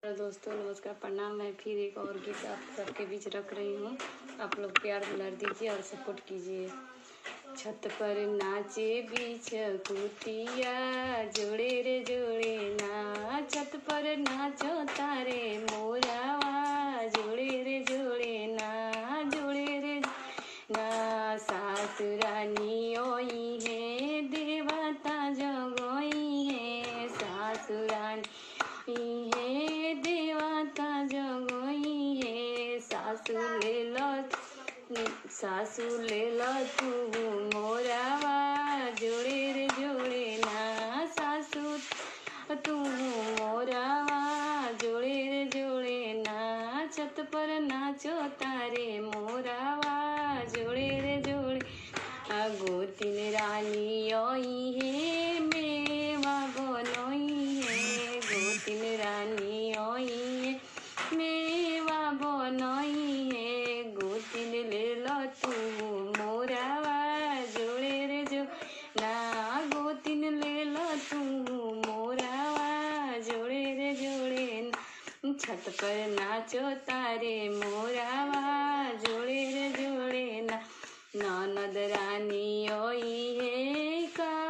Hello दोस्तों, नमस्कार, प्रणाम। मैं फिर एक और गीत आप सबके बीच रख रही हूँ। आप लोग प्यार दुलार दीजिए और सपोर्ट कीजिए। छत पर नाचे बीच कुटिया, जोड़े रे जोड़े ना। छत पर नाचो तारे मोरावा, जोड़े रे जोड़े ना, जोड़े रे ना। सासुरानी ओई है, देवता जगोई है। सासुरानी है, देवता जगोई है। सासू ले लो तू मोरावा, जोड़े रे जोड़े ना। सासू तू मोरावा, जोड़े रे जोड़े ना। छत पर नाचो तारे मोरावा, जोड़े रे जोड़े। गोतिन रानी ओई है, मेवा बनोई है। गोतिन रानी ओई है, मेवा बनोई है। गोतिन ले लो तू मोरावा, जोड़े रे जो ना। गोतिन ले लो तू मोरावा, जोड़े रे जोड़े ना। छत पर नाचो तारे मोरावा, जोड़े रे जोड़े ना। ननद रानी ओई है का